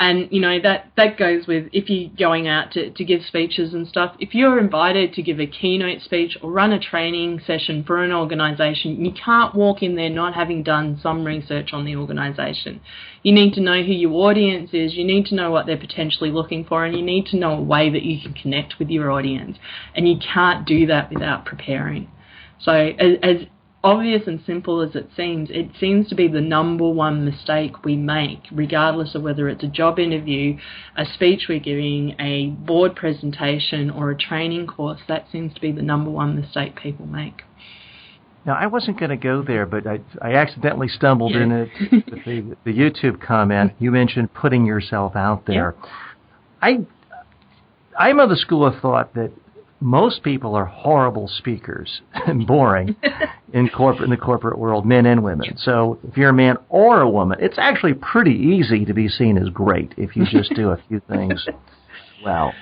And, that goes with, if you're going out to give speeches and stuff, if you're invited to give a keynote speech or run a training session for an organisation, you can't walk in there not having done some research on the organisation. You need to know who your audience is, you need to know what they're potentially looking for, and you need to know a way that you can connect with your audience. And you can't do that without preparing. So as obvious and simple as it seems to be the number one mistake we make, regardless of whether it's a job interview, a speech we're giving, a board presentation, or a training course. That seems to be the number one mistake people make. Now, I wasn't going to go there, but I accidentally stumbled in it with the YouTube comment. You mentioned putting yourself out there. Yeah. I'm of the school of thought that most people are horrible speakers and boring in the corporate world, men and women. So if you're a man or a woman, it's actually pretty easy to be seen as great if you just do a few things well.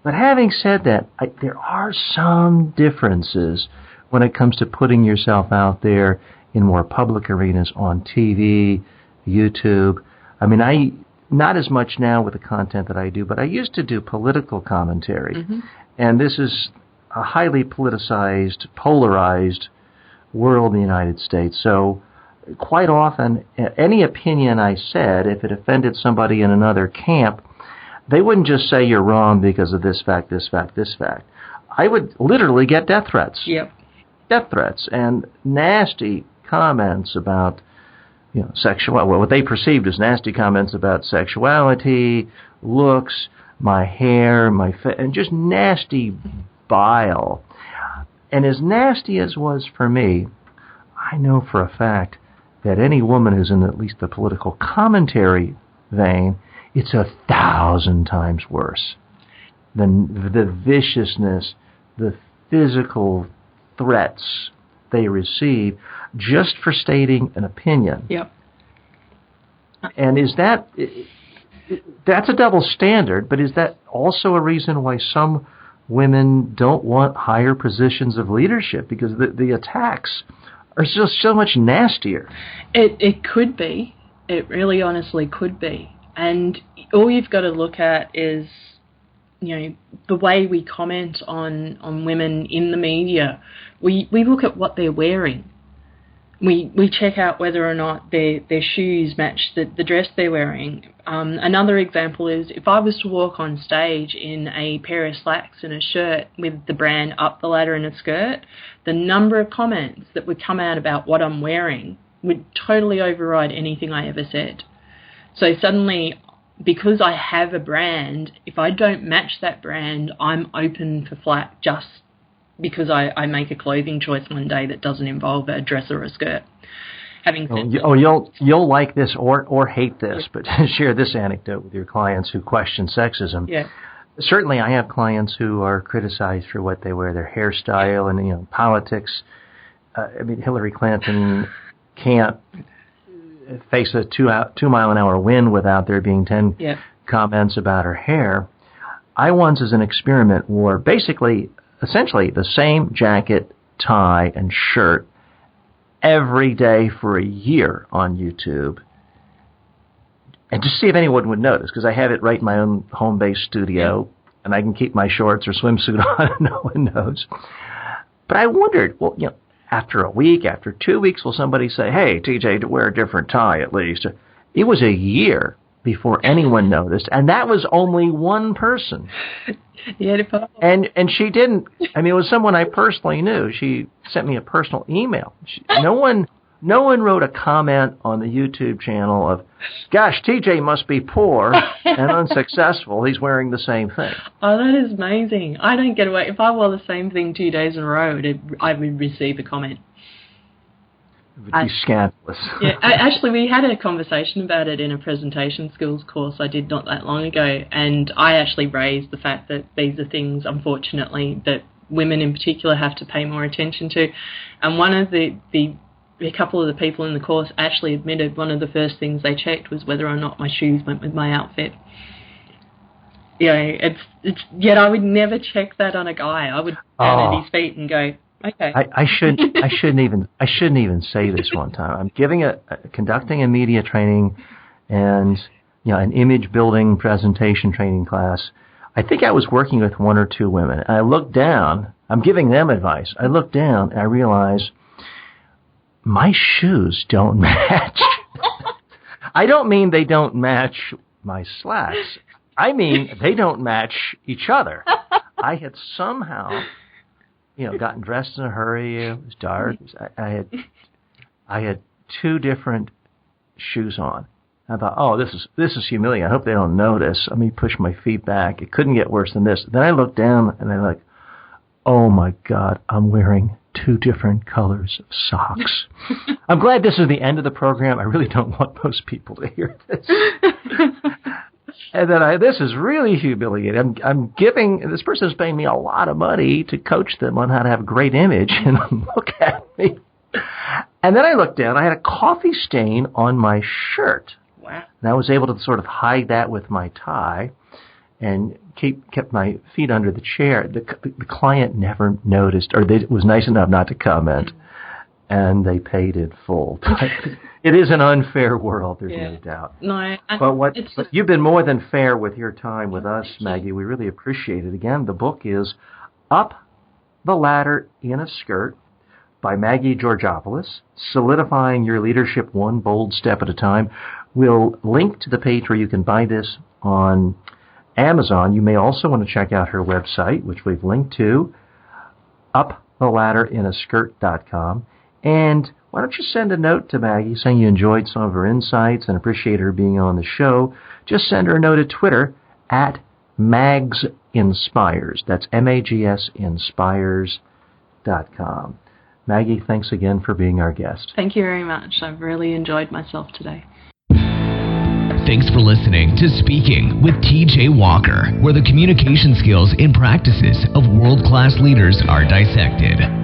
But having said that, there are some differences when it comes to putting yourself out there in more public arenas, on TV, YouTube. I mean, not as much now with the content that I do, but I used to do political commentary. Mm-hmm. And this is a highly politicized, polarized world in the United States. So quite often, any opinion I said, if it offended somebody in another camp, they wouldn't just say you're wrong because of this fact, this fact, this fact. I would literally get death threats. Yep. Death threats and nasty comments about, what they perceived as nasty comments about sexuality, looks, my hair, and just nasty bile. And as nasty as was for me, I know for a fact that any woman who's in at least the political commentary vein, it's 1,000 times worse. The viciousness, the physical threats they receive just for stating an opinion. Yep. And that's a double standard, but is that also a reason why some women don't want higher positions of leadership? Because the attacks are just so much nastier. It could be. It really honestly could be. And all you've got to look at is, the way we comment on women in the media. We look at what they're wearing. We check out whether or not their shoes match the dress they're wearing. Another example is if I was to walk on stage in a pair of slacks and a shirt with the brand up the ladder in a skirt, the number of comments that would come out about what I'm wearing would totally override anything I ever said. So suddenly, because I have a brand, if I don't match that brand, I'm open for flack just because I make a clothing choice one day that doesn't involve a dress or a skirt. Having said that. You'll like this or hate this, but share this anecdote with your clients who question sexism. Yeah. Certainly, I have clients who are criticized for what they wear, their hairstyle, and politics. Hillary Clinton can't face a 2-mile-an-hour wind without there being 10 comments about her hair. I once, as an experiment, wore essentially the same jacket, tie, and shirt every day for a year on YouTube, and to see if anyone would notice, because I have it right in my own home-based studio, and I can keep my shorts or swimsuit on and no one knows. But I wondered, after a week, after 2 weeks, will somebody say, "Hey, TJ, wear a different tie at least"? It was a year before anyone noticed, and that was only one person. And she didn't. It was someone I personally knew. She sent me a personal email. No one wrote a comment on the YouTube channel of, "Gosh, TJ must be poor and unsuccessful. He's wearing the same thing." Oh, that is amazing. I don't get away. If I wore the same thing 2 days in a row, I would receive a comment. It would be scandalous. Yeah, actually, we had a conversation about it in a presentation skills course I did not that long ago, and I actually raised the fact that these are things, unfortunately, that women in particular have to pay more attention to. And one of a couple of the people in the course actually admitted one of the first things they checked was whether or not my shoes went with my outfit. Yet I would never check that on a guy. I would stand at his feet and go, okay. I shouldn't even say this one time. I'm conducting a media training and an image building presentation training class. I think I was working with one or two women. And I looked down. I'm giving them advice. I looked down and I realized my shoes don't match. I don't mean they don't match my slacks. I mean they don't match each other. I had somehow gotten dressed in a hurry. It was dark. I had two different shoes on. I thought, this is humiliating. I hope they don't notice. Let me push my feet back. It couldn't get worse than this. Then I looked down and I'm like, oh my God, I'm wearing two different colors of socks. I'm glad this is the end of the program. I really don't want most people to hear this. And then this is really humiliating. I'm giving, this person is paying me a lot of money to coach them on how to have a great image, and look at me. And then I looked down, I had a coffee stain on my shirt. Wow. And I was able to sort of hide that with my tie and kept my feet under the chair. The client never noticed, or was nice enough not to comment, and they paid in full. It is an unfair world, there's no doubt. No, but you've been more than fair with your time with us, Maggie. We really appreciate it. Again, the book is Up the Ladder in a Skirt by Maggie Georgopoulos, Solidifying Your Leadership One Bold Step at a Time. We'll link to the page where you can buy this on Amazon. You may also want to check out her website, which we've linked to, uptheladderinaskirt.com. And why don't you send a note to Maggie saying you enjoyed some of her insights and appreciate her being on the show. Just send her a note at Twitter at MagsInspires. That's MAGS Inspires.com. Maggie, thanks again for being our guest. Thank you very much. I've really enjoyed myself today. Thanks for listening to Speaking with TJ Walker, where the communication skills and practices of world-class leaders are dissected.